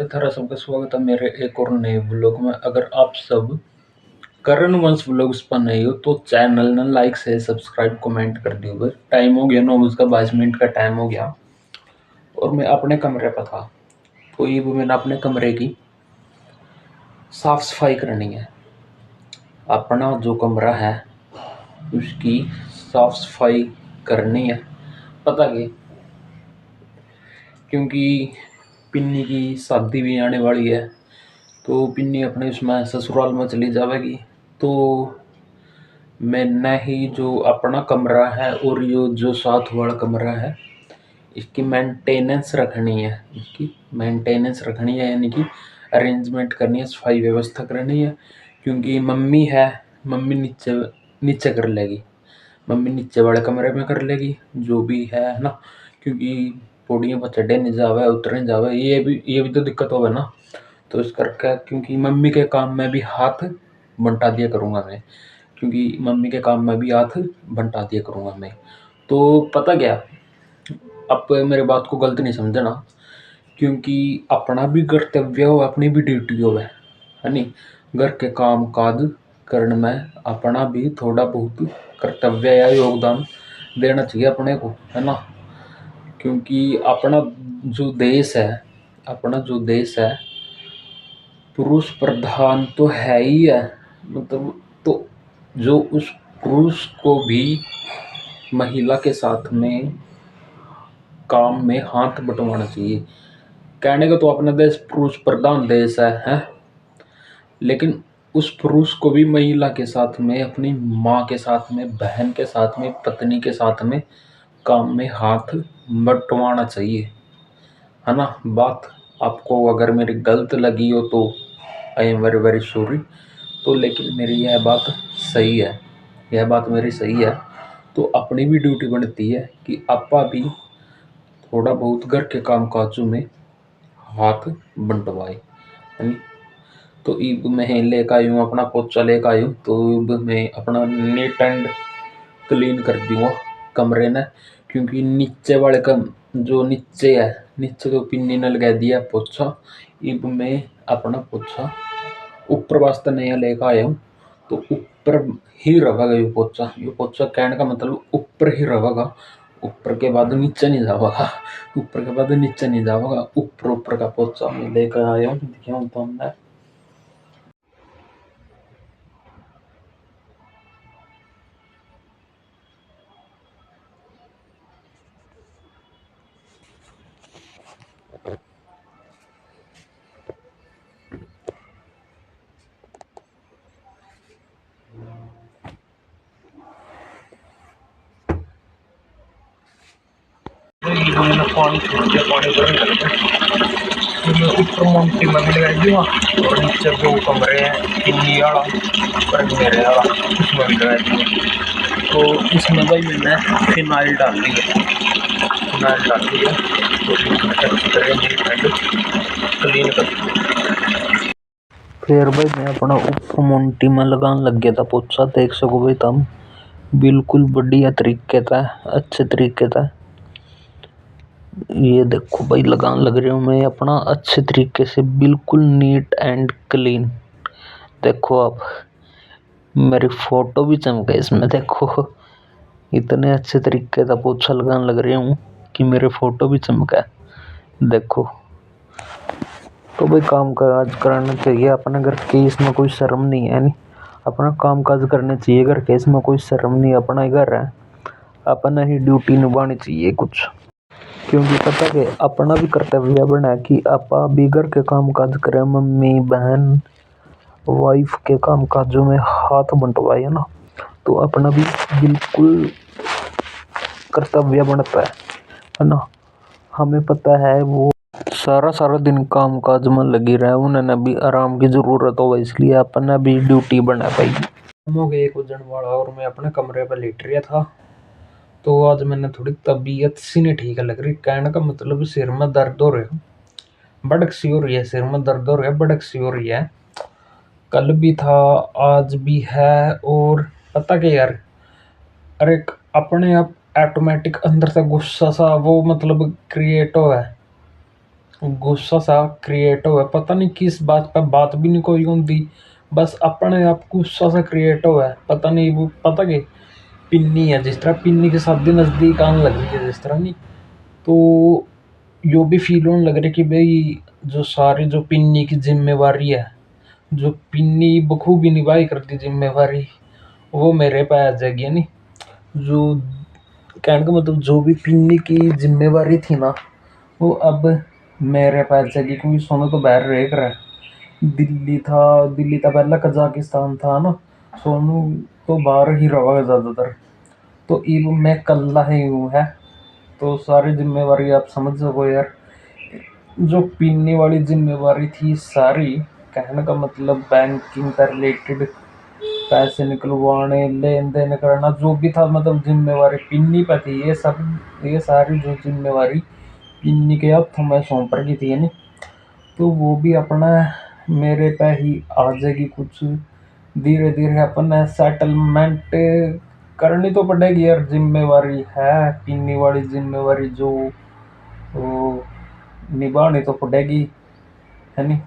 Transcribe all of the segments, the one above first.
भाई थारा सबका स्वागत है मेरे एक और नए व्लॉग में। अगर आप सब करण वंश व्लॉग्स पर नए हो तो चैनल ने लाइक से सब्सक्राइब कमेंट कर दियो। भाई टाइम हो गया 9:22 का टाइम हो गया और मैं अपने कमरे पर था। तो ये वो मैंने अपने कमरे की साफ सफाई करनी है। अपना जो कमरा है उसकी साफ सफाई करनी है। पता कि क्योंकि पिन्नी की शादी भी आने वाली है तो पिन्नी अपने उसमें ससुराल में चली जाएगी। तो मैंने ही जो अपना कमरा है और ये जो साथ वाला कमरा है इसकी मेंटेनेंस रखनी है। इसकी मेंटेनेंस रखनी है यानी कि अरेंजमेंट करनी है, सफाई व्यवस्था करनी है। क्योंकि मम्मी है, मम्मी नीचे नीचे कर लेगी, मम्मी नीचे वाले कमरे में कर लेगी जो भी है ना। क्योंकि पौड़ियों पर चढ़े नहीं जावे उतरे नहीं जावे, ये भी तो दिक्कत होगा ना। तो इस करके क्योंकि मम्मी के काम में भी हाथ बंटा दिया करूँगा मैं, क्योंकि मम्मी के काम में भी हाथ बंटा दिया करूँगा मैं। तो पता क्या, अब मेरे बात को गलत नहीं समझना, क्योंकि अपना भी कर्तव्य हो, अपनी भी ड्यूटी हो है नहीं। घर के काम काज करने में अपना भी थोड़ा बहुत कर्तव्य या योगदान देना चाहिए अपने को, है ना। क्योंकि अपना जो देश है पुरुष प्रधान तो है ही है, मतलब तो जो उस पुरुष को भी महिला के साथ में काम में हाथ बंटवाना चाहिए। कहने का तो अपना देश पुरुष प्रधान देश है, लेकिन उस पुरुष को भी महिला के साथ में, अपनी माँ के साथ में, बहन के साथ में, पत्नी के साथ में काम में हाथ बंटवाना चाहिए, है ना। बात आपको अगर मेरी गलत लगी हो तो I am very very sorry. तो लेकिन मेरी यह बात सही है, यह बात मेरी सही है। तो अपनी भी ड्यूटी बनती है कि आपा भी थोड़ा बहुत घर के काम काजों में हाथ बंटवाए, है नी। तो ईब मैं लेकर आई हूँ, अपना पोचा लेकर आई हूँ। तो ईब मैं अपना नीट एंड क्लीन कर दूँगा कमरे ने। क्योंकि नीचे वाले कम जो नीचे है, नीचे तो पिन्नी ने लगा दिया पोछा। ईब मैं अपना पोछा ऊपर वास्ते नया लेकर आया हूँ। तो ऊपर ही रहेगा ये पोछा। ये पोछा कहने का मतलब ऊपर ही रहेगा, ऊपर के बाद नीचे नहीं जाएगा, ऊपर के बाद नीचे नहीं जाएगा। ऊपर ऊपर का पोछा मैं लेकर आया हूँ, दिखाऊँ तो हमने। मैंने पानी छोड़ दिया, पानी भरने लग गया। तो मैं ऊपर मोटी में भी लगा दूँगा और नीचे दो कमरे हैं, पिन्नी वाला और मेरे वाला, उसमें भी लगा दूँगा। तो इसमें भाई मैंने फिनाइल डाल दी है, फिनाइल डाल दी है। तो इसमें अच्छी तरह नीट एंड क्लीन कर दूँगा। फिर भाई मैं अपना ऊपर मोटी में लगाने लग गया था पोछा। देख सको भाई तुम, बिल्कुल बढ़िया तरीके था, अच्छे तरीके था। ये देखो भाई लगान लग रही हूँ मैं अपना अच्छे तरीके से, बिल्कुल नीट एंड क्लीन। देखो आप, मेरी फोटो भी चमके इसमें, देखो इतने अच्छे तरीके का पोछा लगाने लग रही हूँ कि मेरे फोटो भी चमका। देखो तो भाई काम काज करना चाहिए अपने घर के, इसमें कोई शर्म नहीं है नहीं। अपना काम काज करने चाहिए घर के, इसमें कोई शर्म नहीं। अपना ही घर है, अपना ही ड्यूटी निभानी चाहिए कुछ। क्योंकि पता है अपना भी कर्तव्य बना कि आपा भी घर के काम काज करें, मम्मी बहन वाइफ के काम काजों में हाथ बंटवाए ना। तो अपना भी बिल्कुल कर्तव्य बनता है ना। हमें पता है वो सारा सारा दिन काम काज में लगी रहे, उन्हें भी आराम की जरूरत हो, इसलिए अपना भी ड्यूटी बना पाई। हो गए 1 बजने वाला और मैं अपने कमरे पर लेट रहा था। तो आज मैंने थोड़ी तबीयत सी नहीं ठीक लग रही, कहने का मतलब सिर में दर्द हो रहा है, बड़क सी हो रही है, सिर में दर्द हो रहा है, बड़क सी हो रही है। कल भी था, आज भी है। और पता क्या यार, अरे अपने आप ऑटोमेटिक अंदर से गुस्सा सा वो मतलब क्रिएट हो है गुस्सा सा क्रिएट हुआ, पता नहीं किस बात पे, बात भी नहीं कोई होती, बस अपने आप गुस्सा सा क्रिएट हुआ है। पता नहीं वो, पता कि पिन्नी है, जिस तरह पिन्नी की शादी नज़दीक आने लगी है जिस तरह, नहीं तो यो भी फील होने लग रहा कि भाई जो सारी जो पिन्नी की जिम्मेवारी है, जो पिन्नी बखूबी निभाई करती जिम्मेवारी, वो मेरे पे आ जाएगी नहीं। जो कहने का मतलब जो भी पिन्नी की जिम्मेवारी थी ना, वो अब मेरे पे आ जाएगी, क्योंकि सोनू तो बाहर रह कर है। दिल्ली था पहला, कजाकिस्तान था ना, सोनू तो बाहर ही रहा ज़्यादातर। तो इब मैं कल्ला ही हूँ है, तो सारी जिम्मेवारी आप समझ सको यार। जो पिन्नी वाली जिम्मेवारी थी सारी, कहने का मतलब बैंकिंग का रिलेटेड, पैसे निकलवाने, लेन देन करना, जो भी था मतलब जिम्मेवारी पिन्नी पे थी। ये सब, ये सारी जो जिम्मेवारी पिन्नी के हाथों में सौंप रखी थी नहीं, तो वो भी अपना मेरे पे ही आ जाएगी। कुछ धीरे धीरे अपन सेटलमेंट करनी तो पड़ेगी यार, जिम्मेवारी है पिन्नी वाली जिम्मेवारी जो, वो निभानी तो पड़ेगी, है नहीं।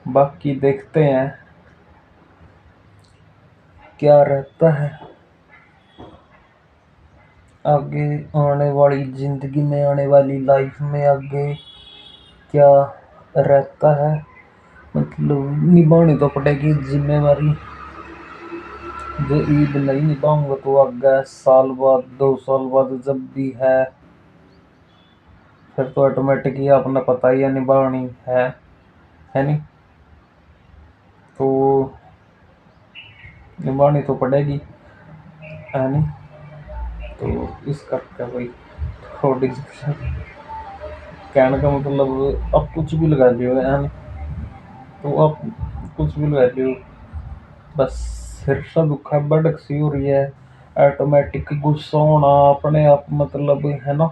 बाकी देखते हैं क्या रहता है आगे आने वाली जिंदगी में, आने वाली लाइफ में आगे क्या रहता है। मतलब निभानी तो पड़ेगी जिम्मेवारी, जो ईद नहीं निभाऊंगा तो आगे साल बाद, 2 साल बाद जब भी है, फिर तो ऑटोमेटिक ही अपना पता ही है निभानी है नहीं। तो निभानी तो पड़ेगी, है नहीं। तो इस करके भाई थोड़ी कहने का मतलब, अब कुछ भी लगा लियो, है नहीं। तो अब कुछ भी लगा लियो, बस सिर सा दुखा, बड़क सी हो रही है, ऑटोमेटिक गुस्सा होना अपने आप, मतलब है ना,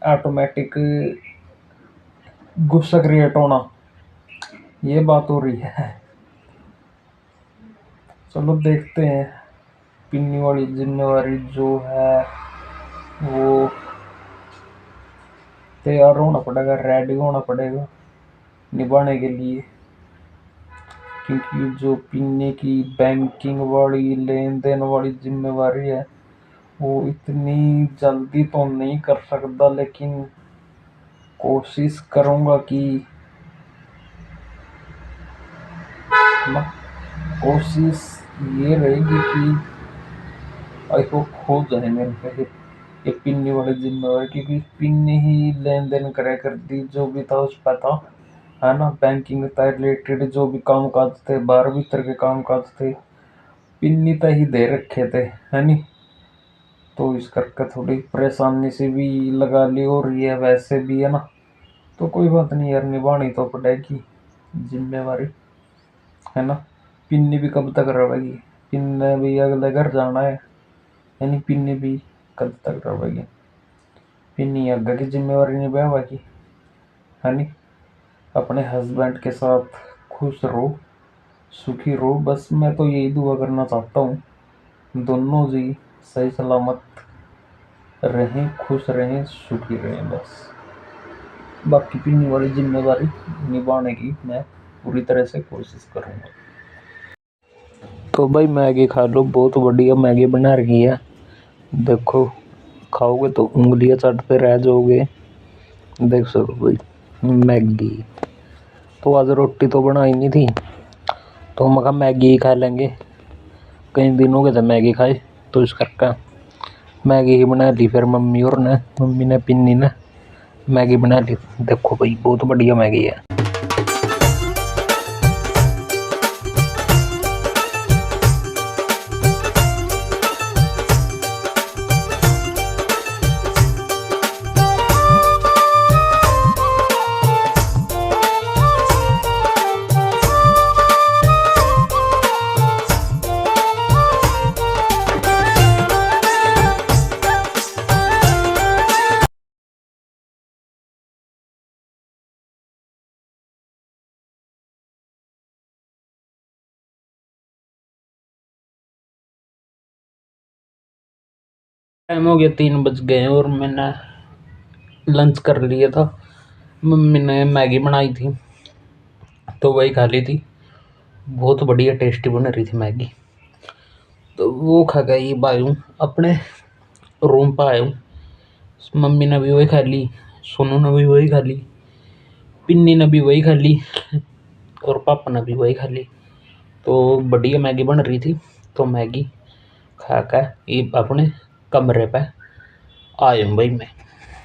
ऑटोमेटिक गुस्सा क्रिएट होना, ये बात हो रही है। चलो देखते हैं, पिन्नी वाली जिम्मेवारी जो है वो तैयार होना पड़ेगा, रेडी होना पड़ेगा निभाने के लिए। क्योंकि जो पिन्नी की बैंकिंग वाली, लेन देन वाली जिम्मेवारी है, वो इतनी जल्दी तो नहीं कर सकता, लेकिन कोशिश करूँगा कि ना, कोशिश ये रहेगी कि आई होप हो जाए मेरे पे ये पिन्नी वाली जिम्मेवारी। क्योंकि पिन्नी ही लेन देन करे करती, जो भी था उस पर था, है ना। बैंकिंग से रिलेटेड जो भी काम काज थे, बाहर भीतर के काम काज थे, पिन्नी तय ही दे रखे थे, है नहीं। तो इस करके थोड़ी परेशानी से भी लगा ली हो रही है वैसे भी, है ना। तो कोई बात नहीं यार, निभानी तो पड़ेगी जिम्मेवारी, है ना। पिन्नी भी कब तक रहेगी, पिन्ने भी अगले घर जाना है, यानी पिन्नी भी कब तक रहेगी। पिन्नी अग्गा की जिम्मेवारी निभाएगी, है नहीं। अपने हस्बैंड के साथ खुश रहो, सुखी रहो, बस मैं तो यही दुआ करना चाहता हूँ, दोनों जी सही सलामत रहें, खुश रहें, सुखी रहें बस। बाकी पिन्नी वाली जिम्मेदारी निभाने की मैं पूरी तरह से कोशिश करूँगा। तो भाई मैगी खा लो, बहुत बढ़िया मैगी बना रही है, देखो खाओगे तो उंगलियां चाटते रह जाओगे। देख सको भाई मैगी, तो आज रोटी तो बनाई नहीं थी, तो मैं कहा मैगी ही खा लेंगे, कई दिन हो गए थे मैगी खाए, तो इस करके मैगी ही बना ली। फिर मम्मी ने पिन्नी ने मैगी बना ली। देखो भाई बहुत बढ़िया मैगी है। टाइम हो गया, 3 बज गए और मैंने लंच कर लिया था, मम्मी ने मैगी बनाई थी तो वही खा ली थी। बहुत बढ़िया टेस्टी बन रही थी मैगी। तो वो खा के ये आया अपने रूम पर आया। मम्मी ने भी वही खा ली, सोनू ने भी वही खा ली, पिन्नी ने भी वही खा ली और पापा ने भी वही खा ली। तो बढ़िया मैगी बन रही थी तो मैगी खा कर ये अपने कमरे पे आया भाई मैं।